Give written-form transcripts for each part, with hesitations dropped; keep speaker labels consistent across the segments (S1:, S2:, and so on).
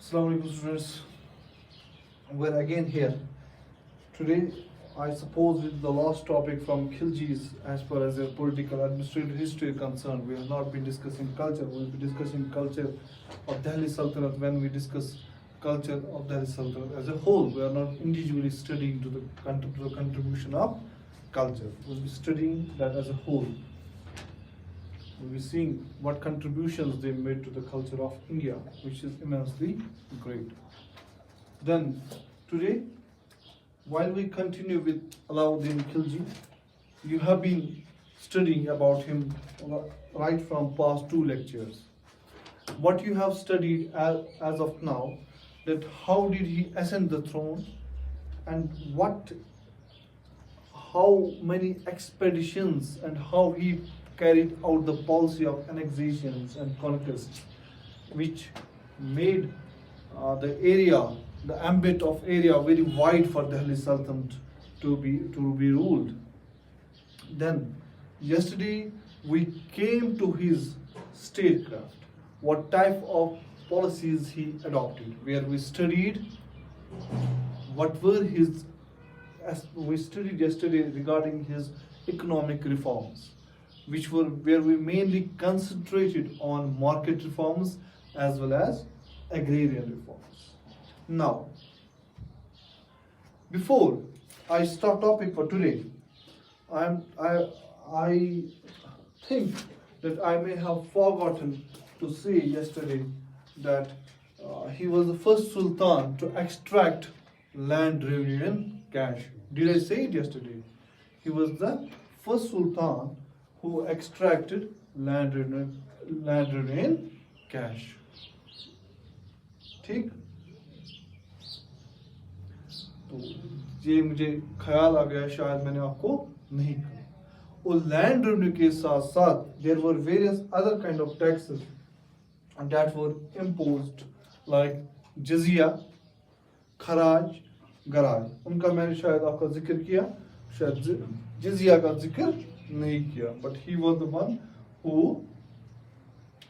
S1: Assalamu alaikum students. We're again here. Today, I suppose with the last topic from Khilji's as far as their political administrative history is concerned. We have not been discussing culture. We'll be discussing culture of Delhi Sultanate when we discuss culture of Delhi Sultanate as a whole. We are not individually studying to the contribution of culture. We'll be studying that as a whole. We'll be seeing what contributions they made to the culture of India, which is immensely great. Then, today, while we continue with Alaudin Khilji, you have been studying about him right from past two lectures. What you have studied as of now, that how did he ascend the throne, and how many expeditions and how he carried out the policy of annexations and conquests, which made the ambit of area very wide for Delhi Sultanate to be ruled. Then, yesterday we came to his statecraft, what type of policies he adopted, where we studied what were his, as we studied yesterday regarding his economic reforms, where we mainly concentrated on market reforms as well as agrarian reforms. Now, before I start topic for today, I think that I may have forgotten to say yesterday that he was the first sultan to extract land revenue in cash. Did I say it yesterday? He was the first sultan who extracted land revenue in cash. ठीक? तो ये मुझे ख्याल आ गया, शायद मैंने आपको नहीं कहा. और लैंड रेवेन्यू के साथ साथ there were various other kind of taxes that were imposed like jizya, खराज, गराज. उनका मैंने शायद आपका जिक्र किया, शायद जिजिया का जिक्र नहीं किया, but he was the one who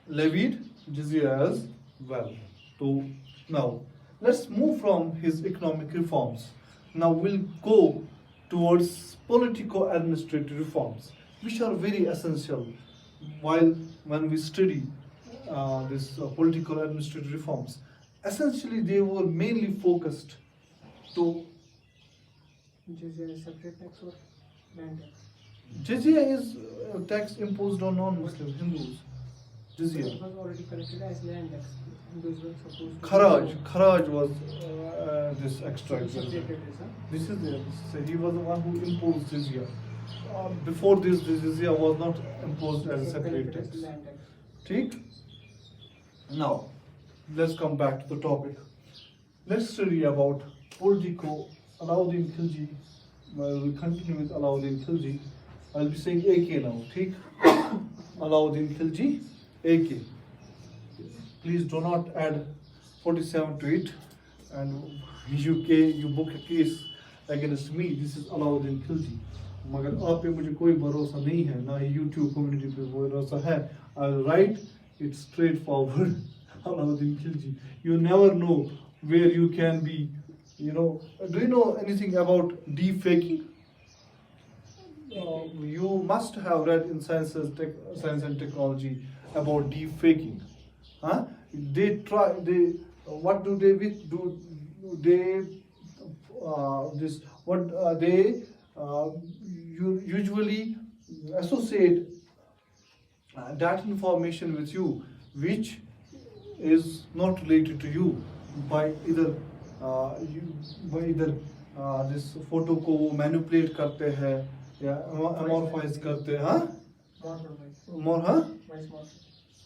S1: levied jizya as well. So now let's move from his economic reforms. Now we'll go towards politico-administrative reforms, which are very essential when we study this political administrative reforms. Essentially, they were mainly focused to
S2: Jizya is separate tax or land tax?
S1: Jizya is a tax imposed on non-Muslim Hindus. Jizya.
S2: It was already collected as land tax. Hindus were supposed to.
S1: Kharaj was this extract.
S2: Separated, huh?
S1: This is there. So he was the one who imposed jizya. Before this, the jizya was not imposed as a separate tax.
S2: Land tax.
S1: ठीक? Now, let's come back to the topic. Let's study about politico Alaudin Khilji. We'll continue with Alaudin Khilji. I'll be saying AK now. ठीक? Alaudin Khilji, AK. Please do not add 47 to it. And you book a case against me. This is Alaudin Khilji. मगर आप पे मुझे कोई भरोसा नहीं है, ना ही YouTube community पे भरोसा है. I'll write it straightforward. Alaudin Khilji. You never know where you can be. Do you know anything about deep-faking? You must have read in science and technology about deep-faking. Huh? What do they do? They usually associate that information with you, which is not related to you, by either this photo को वो manipulate करते हैं या amorphize करते हैं, हाँ?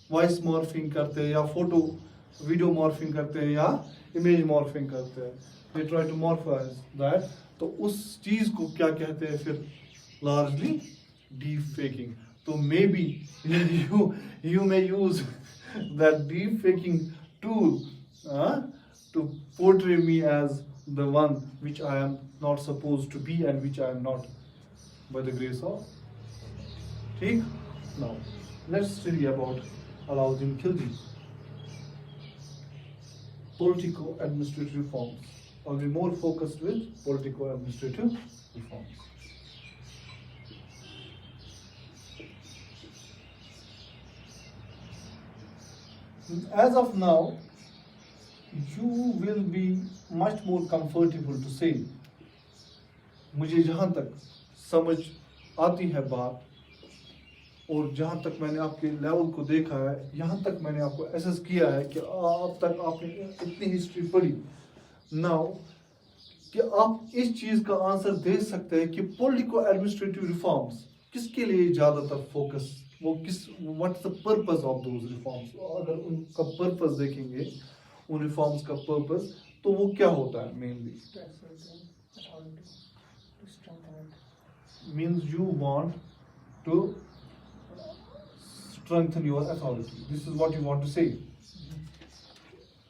S1: Voice morphing करते हैं या photo video morphing करते हैं या image morphing करते हैं. They try to morphize that. तो उस चीज को क्या कहते हैं फिर? Largely deep faking. So maybe you may use that deep faking tool to portray me as the one which I am not supposed to be and which I am not, by the grace of. ठीक? Now, let's study about Alaudin Khilji. politico-administrative reforms. I'll be more focused with politico-administrative reforms. As of now, you will be much more comfortable to say, मुझे जहाँ तक समझ आती है बात और जहाँ तक मैंने आपके लेवल को देखा है, यहाँ तक मैंने आपको एसेस किया है कि अब तक आपने इतनी हिस्ट्री पढ़ी नाउ कि आप इस चीज़ का आंसर दे सकते हैं कि पॉलिटिको एडमिनिस्ट्रेटिव रिफॉर्म्स किसके लिए ज़्यादातर फोकस, वो किस, what is the purpose of those reforms. अगर उनका पर्पस देखेंगे, उन रिफॉर्म्स का पर्पस, तो वो क्या होता है mainly. Means you want to strengthen your authority. This is what you want to say.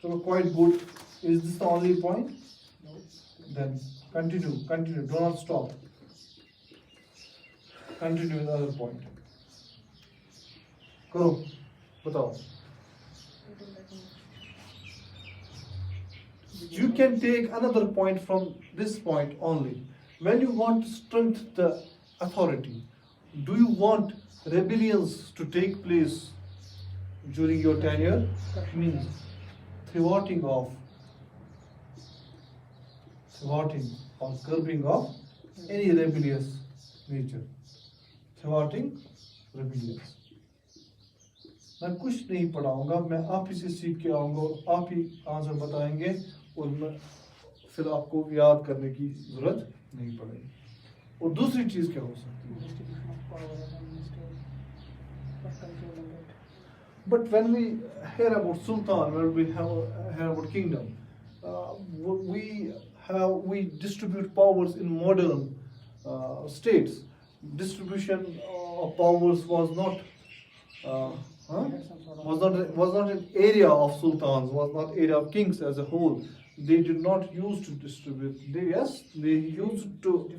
S1: So quite good. Is this the only point?
S2: No.
S1: Then continue. Do not stop. Continue with other point. करो, बताओ. You can take another point from this point only. When you want to strengthen the authority, do you want rebellions to take place during your tenure? Means thwarting or curbing of any rebellious nature. Thwarting rebellions. मैं कुछ नहीं पढ़ाऊंगा, मैं आप ही से सीख के आऊंगा, आप ही आंसर बताएंगे और मैं फिर आपको याद करने की जरूरत नहीं पड़ेगी. और दूसरी चीज क्या हो सकती है? But when we hear about sultan, when we hear about kingdom, we distribute powers in modern states. Distribution of powers was not an area of sultans, was not area of kings as a whole. They did not use to distribute. They used to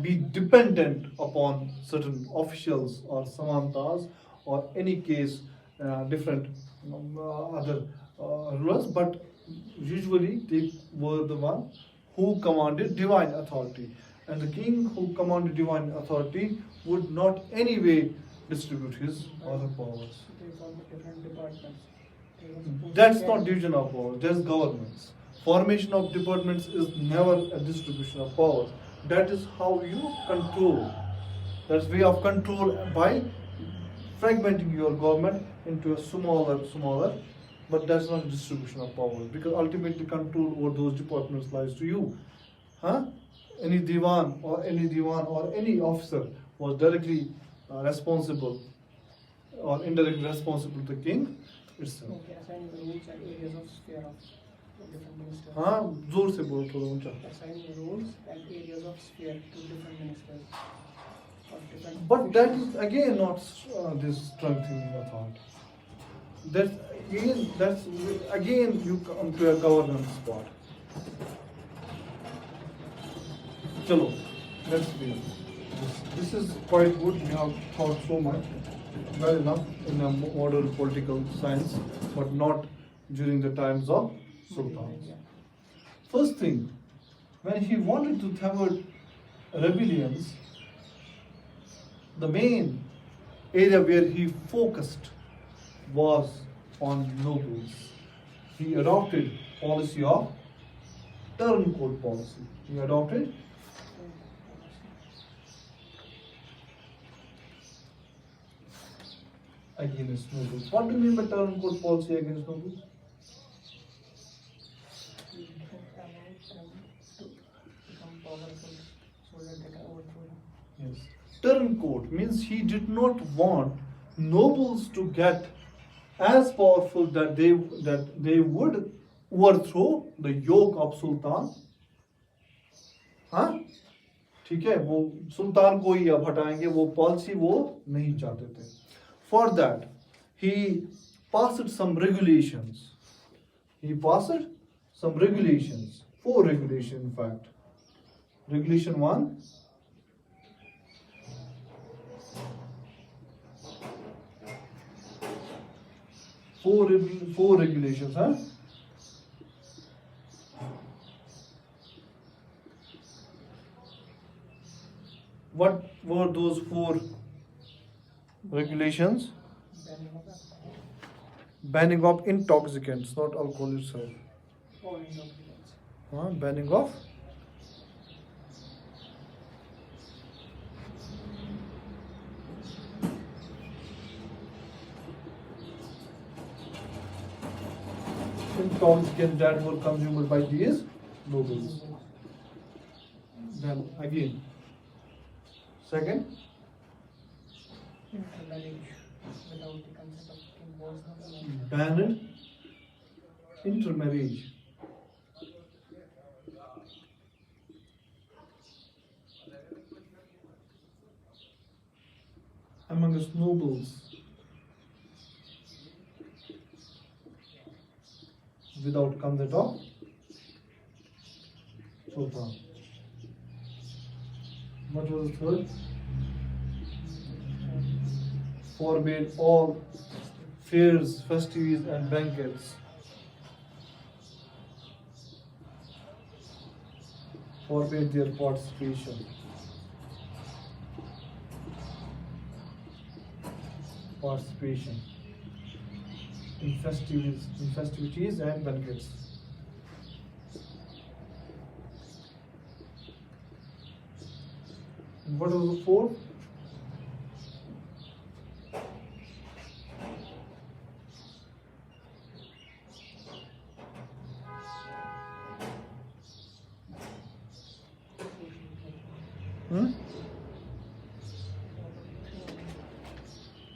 S1: be dependent upon certain officials or samantas or any case different other rulers, but usually they were the one who commanded divine authority, and the king who commanded divine authority would not anyway distribute his other powers. That's not division of power, that's governance. Formation of departments is never a distribution of powers. That is how you control. That's way of control by fragmenting your government into a smaller, but that's not a distribution of powers, because ultimately control over those departments lies to you. Any diwan or any officer was directly responsible or indirectly responsible to the king itself.
S2: Okay, assign the rules and areas of sphere of different ministers.
S1: जोर से बोलो थोड़ा ऊंचा.
S2: Assign the rules and areas of sphere to different ministers.
S1: But that is again not this strengthening authority. That's again you come to a governance part. Chalo, let's begin. This is quite good. We have thought so much. Well enough in a modern political science, but not during the times of sultans. First thing, when he wanted to thwart rebellions, the main area where he focused was on nobles. He adopted policy of turncoat policy. He adopted against nobles. What do you mean by turncoat policy against nobles?
S2: You don't allow them to become powerful so that they can overthrow them.
S1: Yes. Turncoat means he did not want nobles to get as powerful that they would overthrow the yoke of sultan. ठीक है, वो सुल्तान को ही अब हटाएंगे, वो policy वो नहीं चाहते थे. For that, he passed some regulations. Four regulations in fact. Regulation 1. Four regulations, What were those 4 regulations?
S2: banning of
S1: Banning of intoxicants, not alcohol itself.
S2: all intoxicants.
S1: Banning of intoxicants that were consumed by these nobles. Then again, second,
S2: Intermarriage without the consent of king was not allowed.
S1: banned intermarriage. Amongst nobles without consent of sultan. What was the third? Forbade all fairs, festivities, and banquets. Forbade their participation. Participation in festivities and banquets. And what was the fourth?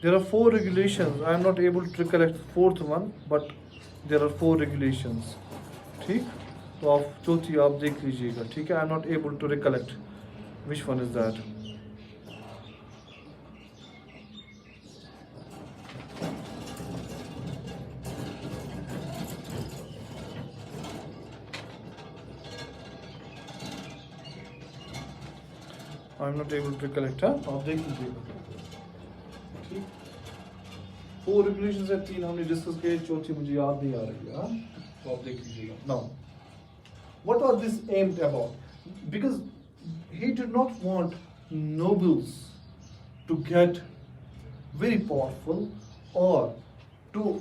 S1: There are 4 regulations. I am not able to recollect the fourth one, but there are 4 regulations. ठीक? तो आप चौथी आप देख लीजिएगा. ठीक है? I am not able to recollect which one is that. I am not able to recollect. हाँ? आप देख लीजिएगा. 4 regulations है, 3 हमने डिस्कस किए, चौथी मुझे याद नहीं आ रही है. तो आप देख लीजिएगा. Now, what was this aimed about? Because he did not want nobles to get very powerful or to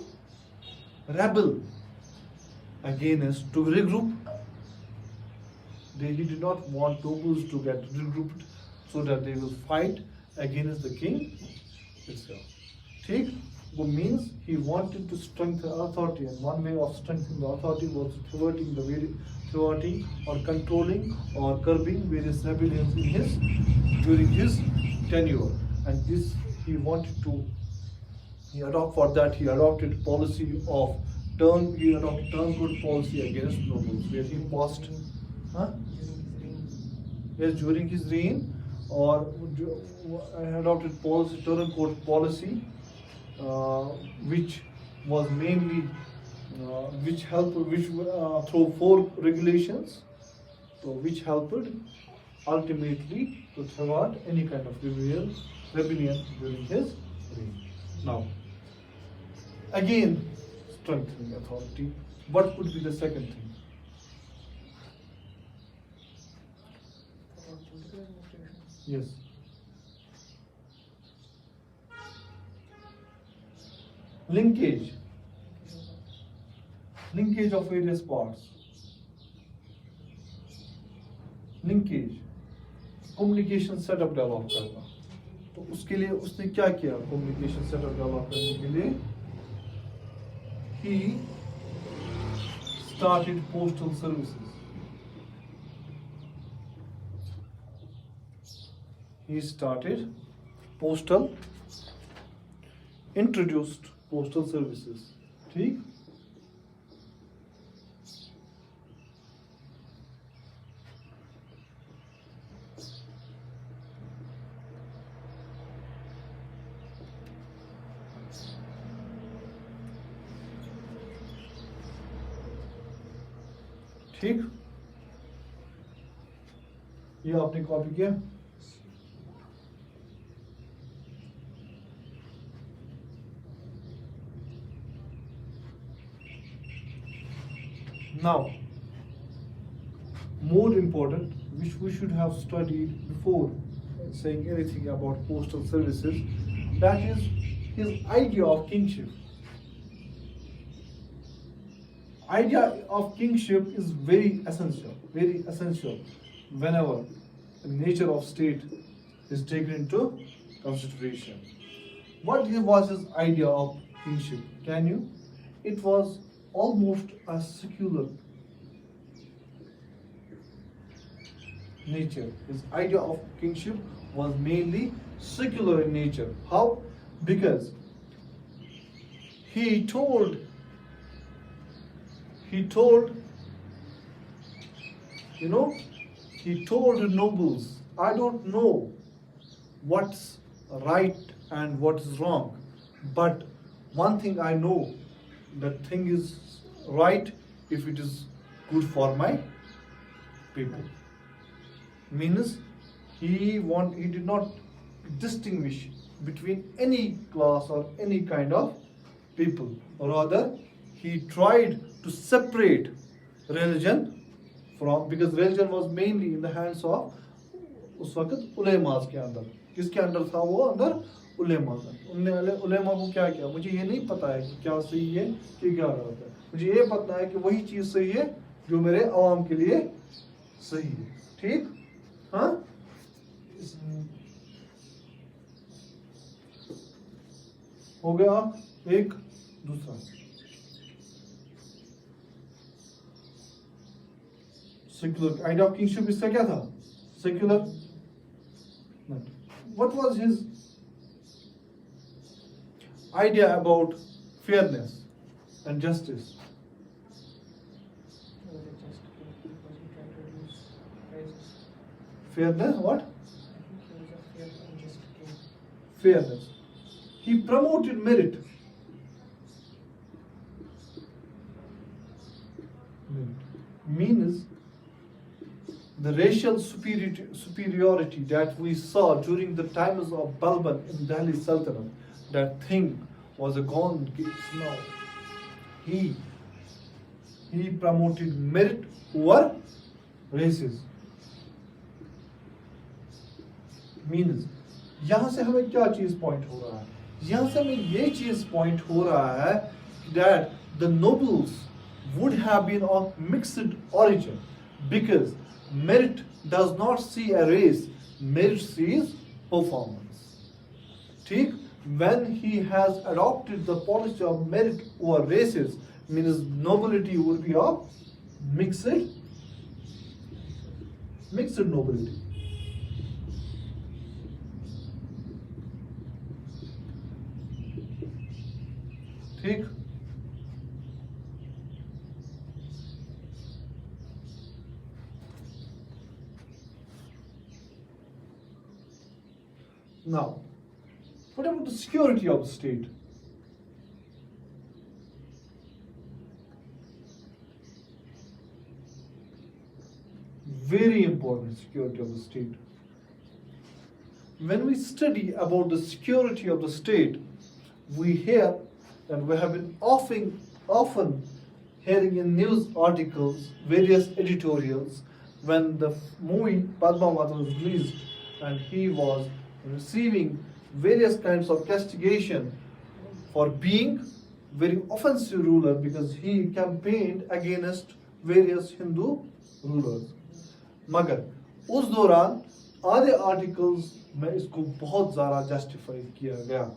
S1: rebel against, to regroup. He did not want nobles to get regrouped so that they will fight against the king itself. ठीक? What means he wanted to strengthen authority, and one way of strengthening the authority was thwarting or controlling or curbing various rebellions during his tenure. And this he wanted to. He adopted policy of turncoat policy against nobles, where he passed. Yes, during his reign, or adopted turncoat policy. Which was mainly through 4 regulations, so which helped ultimately to thwart any kind of rebellion during his reign. Now, again, strengthening authority. What could be the second thing?
S2: Political administration.
S1: Yes. Linkage of various parts. Linkage, communication setup develop करना. तो उसके लिए उसने क्या किया? Communication setup develop करने के लिए he started postal services. Introduced postal services. ठीक? ठीक? ये आपने कॉपी किया? Now, more important, which we should have studied before, saying anything about postal services. That is his idea of kingship. Idea of kingship is very essential whenever the nature of state is taken into consideration. What was his idea of kingship? Can you? It was almost a secular nature. His idea of kingship was mainly secular in nature. How? Because he told he told the nobles, I don't know what's right and what is wrong, but one thing I know, that thing is right if it is good for my people. Means he did not distinguish between any class or any kind of people. Rather, he tried to separate religion from, because religion was mainly in the hands of उस वक्त ulemas के अंदर. किसके अंदर था वो? अंदर उलेमा का. उन्होंने उलेमा को क्या किया? मुझे ये नहीं पता है कि क्या सही है कि क्या गलत है. मुझे ये पता है कि वही चीज सही है जो मेरे आवाम के लिए सही है. ठीक? हाँ? हो गया एक. दूसरा secular idea of kingship. इसका क्या था? Secular. What was his idea about fairness and justice? Fairness, what? Fairness. He promoted merit. Means the racial superiority that we saw during the times of Balban in Delhi Sultanate, that thing was a gone case now. He promoted merit over races. Means यहाँ से हमें क्या चीज point हो रहा है? यहाँ से हमें ये चीज पॉइंट हो रहा है that the nobles would have been of mixed origin, because merit does not see a race, merit sees performance. ठीक? When he has adopted the policy of merit over races, means nobility would be of mixed nobility. ठीक? Now, what about the security of the state? Very important, security of the state. When we study about the security of the state, we hear, and we have been often hearing in news articles, various editorials, when the movie Padmavat was released and he was receiving various kinds of castigation for being very offensive ruler, because he campaigned against various Hindu rulers. मगर उस दौरान आधे articles में इसको बहुत ज़्यादा justify किया गया.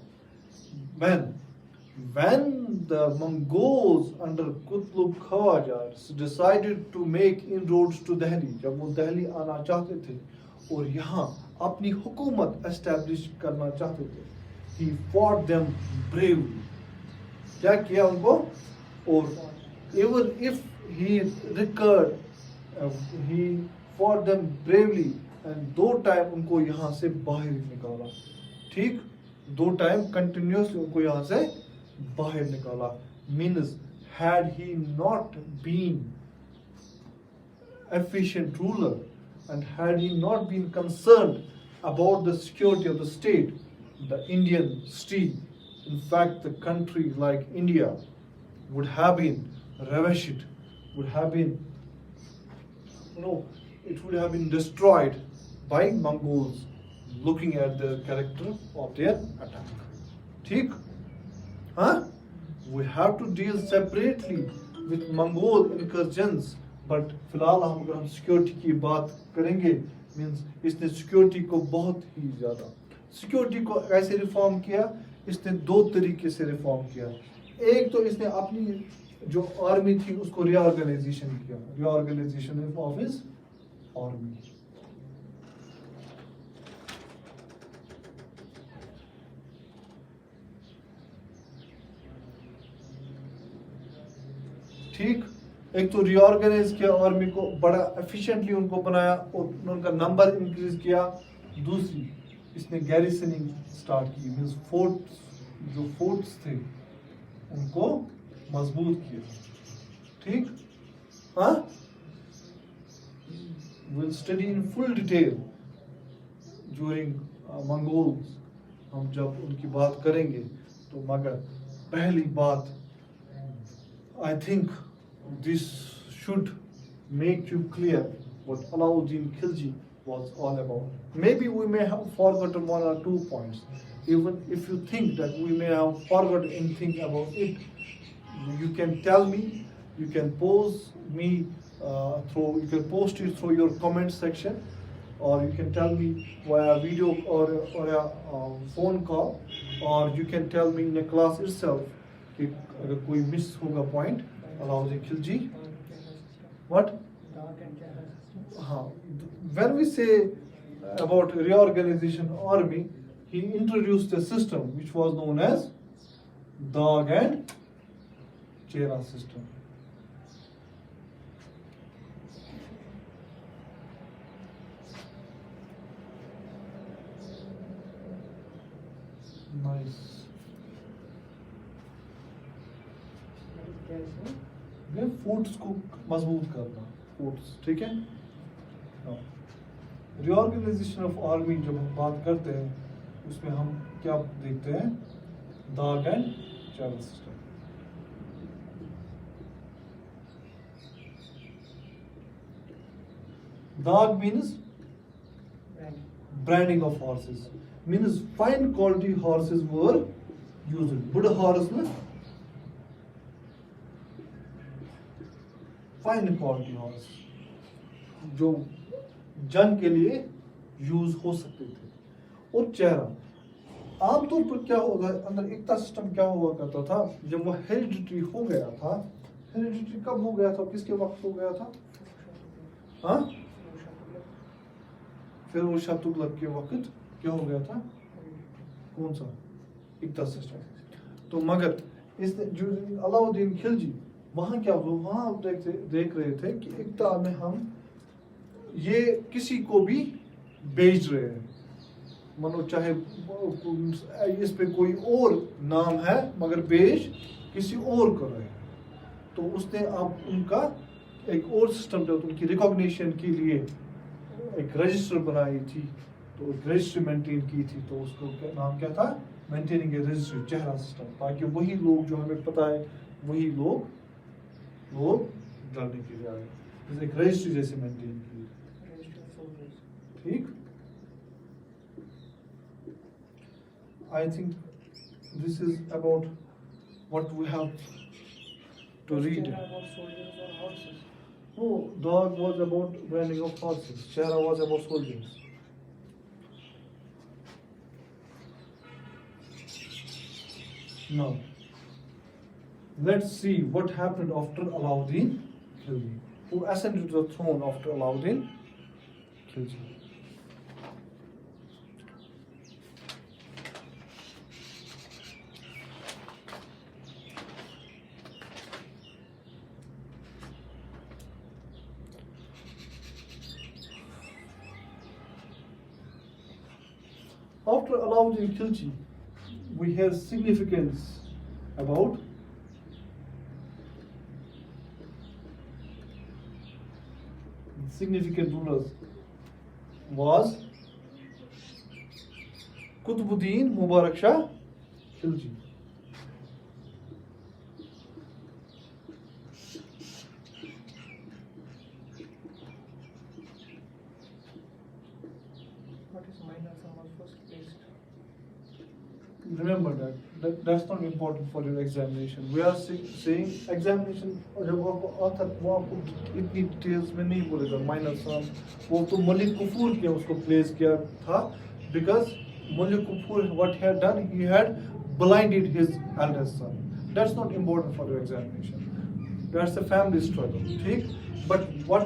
S1: When the Mongols under Kutluk Khawaja decided to make inroads to Delhi, जब वो दिल्ली आना चाहते थे और यहाँ अपनी हुकूमत establish करना चाहते थे, he fought them bravely. क्या किया उनको? और even if he recurred, he fought them bravely, and 2 times उनको यहाँ से बाहर निकाला. ठीक? 2 times continuously उनको यहाँ से बाहर निकाला. Means had he not been efficient ruler, and had he not been concerned about the security of the state, the Indian state, in fact the country like India would have been ravished, would have been, it would have been destroyed by Mongols looking at the character of their attack. ठीक? Huh? We have to deal separately with Mongol incursions, but फिलहाल हम अगर हम security की बात करेंगे, means इसने security को बहुत ही ज़्यादा, सिक्योरिटी को कैसे रिफॉर्म किया, इसने दो तरीके से रिफॉर्म किया. एक तो इसने अपनी जो आर्मी थी उसको रीऑर्गेनाइजेशन किया, रीऑर्गेनाइजेशन ऑफ हिज आर्मी. ठीक, एक तो रीऑर्गेनाइज किया आर्मी को, बड़ा एफिशिएंटली उनको बनाया और उनका नंबर इंक्रीज किया. दूसरी, इसने गैरिसनिंग स्टार्ट की, मींस फोर्ट्स, जो फोर्ट्स थे उनको मजबूत किया. ठीक, हाँ, will study in full detail during Mongols, हम जब उनकी बात करेंगे. तो मगर पहली बात, I think this should make you clear what Alaudin Khilji was all about. Maybe we may have forgotten one or two points. Even if you think that we may have forgotten anything about it, you can tell me. You can post me you can post it through your comment section, or you can tell me via video or a phone call, or you can tell me in a class itself. कि अगर कोई miss होगा point Alauddin Khilji, what, हाँ, when we say about reorganization army, he introduced a system which was known as dog and chera system. Nice. Forts को मजबूत करना, forts, ठीक है. रीऑर्गेनाइजेशन ऑफ आर्मी जब हम बात करते हैं उसमें हम क्या देखते हैं, दाग एंड चैनल सिस्टम. दाग means branding of horses, means fine quality horses were used. बुढ़ हॉर्स में फाइन क्वालिटी हॉर्स जो जंग के लिए यूज हो सकते थे. और चेहरा आमतौर पर क्या होगा, अंदर एकता सिस्टम क्या हुआ करता था, जब वो हेरिडिटरी हो गया था. हेरिडिटरी कब हो गया था, किसके वक्त हो गया था, हाँ, फिर वो शाह तुगलक के वक्त क्या हो गया था, कौन सा, एकता सिस्टम. तो मगर इसने जो अलाउद्दीन खिलजी वहाँ क्या हुआ, वहाँ देख रहे थे कि एकता में हम ये किसी को भी बेच रहे हैं, मानो चाहे इस पे कोई और नाम है मगर बेच किसी और कर रहे हैं. तो उसने अब उनका एक और सिस्टम जो उनकी रिकॉग्निशन के लिए एक रजिस्टर बनाई थी, तो एक रजिस्ट्री मेंटेन की थी. तो उसको नाम क्या था, मेंटेनिंग ए रजिस्ट्री, चेहरा सिस्टम, ताकि वही लोग जो हमें पता है वही लोग लड़ने के लिए आए, जैसे एक रजिस्ट्री जैसे मेंटेन की. ठीक, I think this is about what we have to read. No, dog was about branding of horses. Chehra was about soldiers. Now, let's see what happened after Alaudin Khilji. Who ascended to the throne after Alaudin Khilji? After Alaudin Khilji, we have significance about significant rulers was Qutbuddin Mubarak Shah Khilji.
S2: What is minor sum
S1: remember that's not important for your examination. We are saying examination जब आपको आता वो आपको इतनी details में नहीं बोलेगा minor सन वो तो मलिक कुफूर के उसको प्लेस किया था because Malik Kufur what he had done he had blinded his eldest son. That's not important for your examination. That's a family struggle. ठीक? But what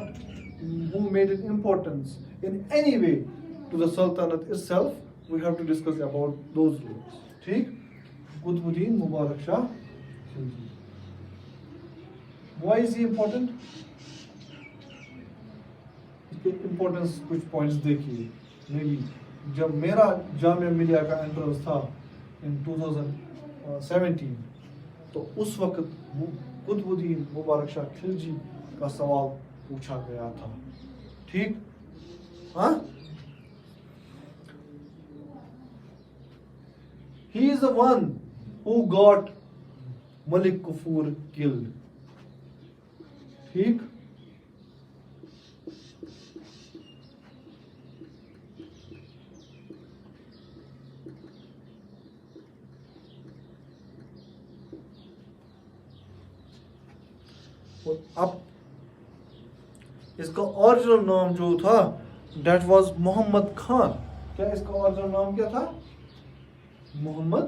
S1: who made it importance in any way to the Sultanate itself, we have to discuss about those rules. ठीक? Qutbuddin Mubarak Shah Khilji. Why is he important? इसके importance कुछ points देखिए. Maybe जब मेरा जामिया मिलिया का entrance था in 2017 तो उस वक्त कुतुबुद्दीन मुबारक शाह खिलजी का सवाल पूछा गया था ठीक हाँ he is the one who got Malik Kufur killed ठीक अब इसका ओरिजिनल नाम जो था डेट वाज मोहम्मद खान क्या इसका ओरिजिनल नाम क्या था मोहम्मद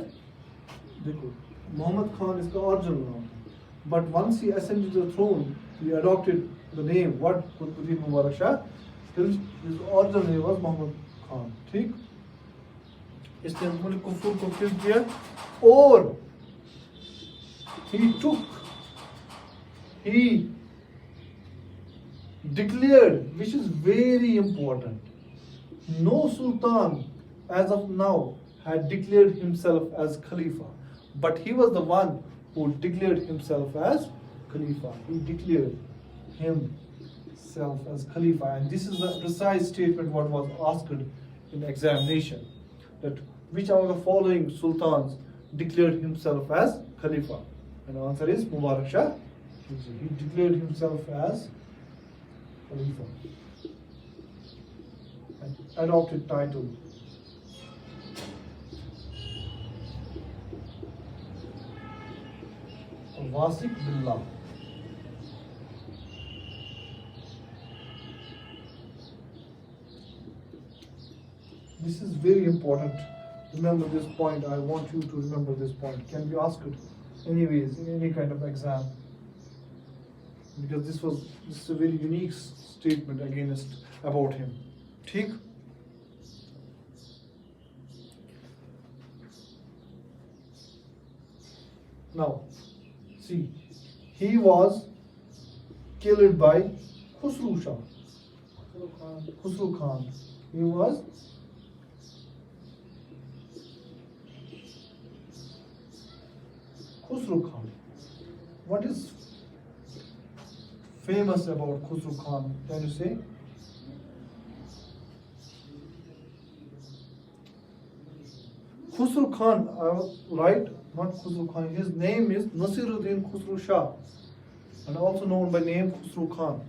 S1: देखो मोहम्मद खान इसका ओरिजिनल नाम था but once he ascended the throne he adopted the name what Qutbuddin Mubarak Shah his original name was Mohammad Khan ठीक इसने मलिक कुफूर को किल किया और he declared, which is very important, no sultan as of now had declared himself as Khalifa, but he was the one who declared himself as Khalifa. He declared himself as Khalifa, and this is the precise statement what was asked in examination, that which of the following sultans declared himself as Khalifa? And the answer is Mubarak Shah. He declared himself as Khalifa and adopted title Wasiq Billah. This is very important. Remember this point. I want you to remember this point. Can be asked anyways in any kind of exam. Because this is a very unique statement against about him. ठीक? Now, see, he was killed by Khusru Shah. Khusru Khan. He was Khusru Khan. What is famous about Khusru Khan? Can you say? Khusru Khan, I was right, not Khusru Khan. His name is Nasiruddin Khusru Shah, and also known by name Khusru Khan.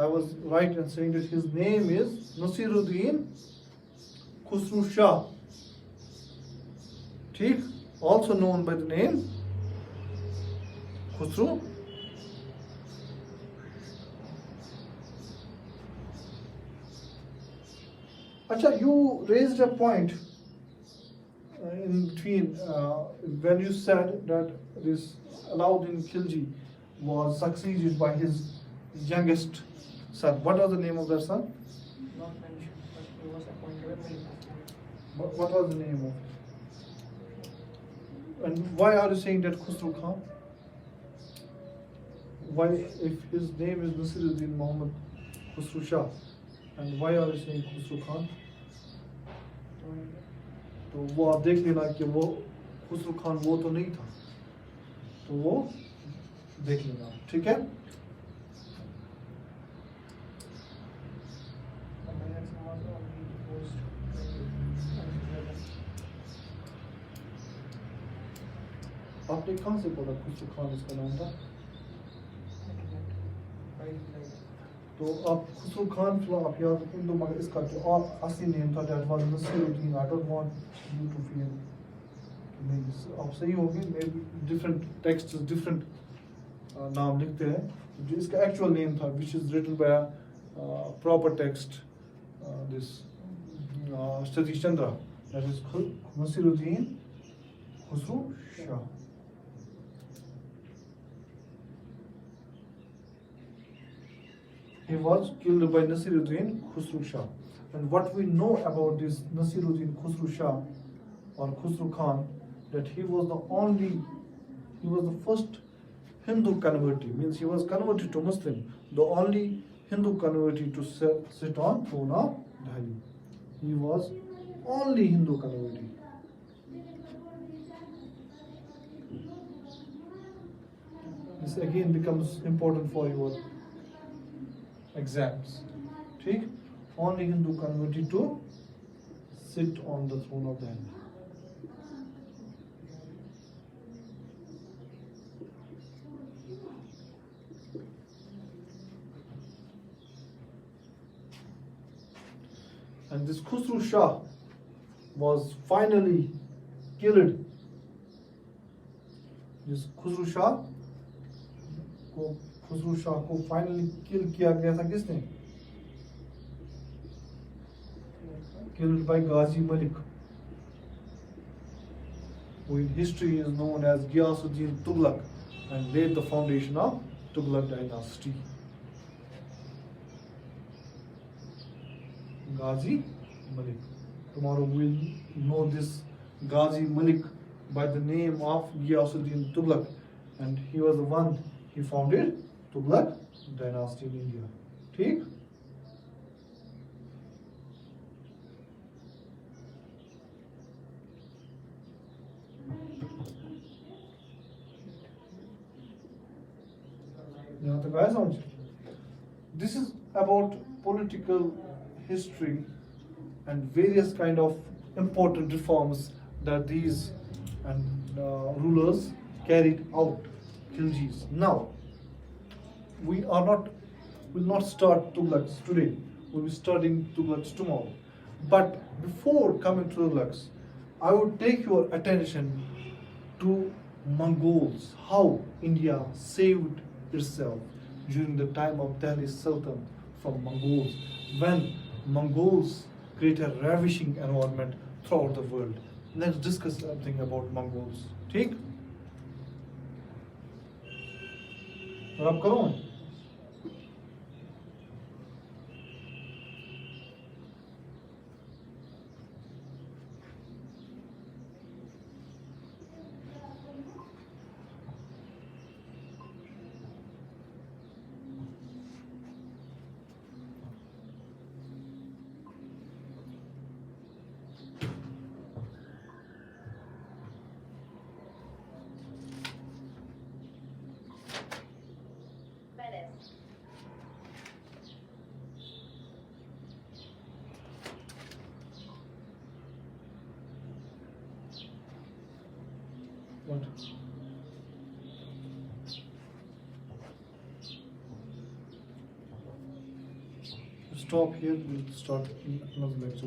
S1: I was right in saying that his name is Nasiruddin Khusru Shah. ठीक? Also known by the name Khusru. Acha, you raised a point in between when you said that this Alaudin Khilji was succeeded by his youngest son. What was the name of that son?
S2: Not mentioned, but he was appointed a Malik.
S1: What was the name of it? And why are you saying that Khusru Khan? Why, if his name is Nasiruddin Muhammad Khusru Shah, and why are you saying Khusru Khan? तो वो आप देख लेना कि वो खुसरू खान वो तो नहीं था, तो वो देख लेना, ठीक है? आपने कहाँ से बोला खुसरू खान इसका नाम था? तो आप खुसरू खान फिलहाल आप याद रखें, तो मगर इसका जो असली नेम था that was Nasiruddin. I don't want you to feel नहीं आप सही होगी मे डिफरेंट टेक्स्ट डिफरेंट नाम लिखते हैं जो इसका एक्चुअल नेम था which is written by proper text this Satish Chandra that is Nasiruddin Khusrau Shah. He was killed by Nasiruddin Khusru Shah. And what we know about this Nasiruddin Khusru Shah or Khusru Khan, that he was the first Hindu convertee, means he was converted to Muslim, the only Hindu convertee to sit on throne of Delhi. He was only Hindu convertee. This again becomes important for your exams. ठीक? Only Hindu converted to sit on the throne of Delhi. And this Khusru Shah was finally killed. This Khusru Shah को finally किल किया गया था किसने? Killed by Ghazi Malik, who in history is known as Ghiyasuddin Tughlaq and laid the foundation of Tughlaq dynasty. Ghazi Malik. Tomorrow we will know this Ghazi Malik by the name of Ghiyasuddin Tughlaq, and he was the one he founded Tughlaq dynasty in India. ठीक? यहाँ तक आया समझ? This is about political history and various kind of important reforms that these rulers carried out. Khiljis. Now, we will not start Tughlaqs today. We'll be studying Tughlaqs tomorrow. But before coming to Tughlaqs, I would take your attention to Mongols, how India saved itself during the time of Delhi Sultan from Mongols, when Mongols created a ravishing environment throughout the world. Let's discuss something about Mongols. ठीक? और आप करो. What? Stop here. We'll start another lecture.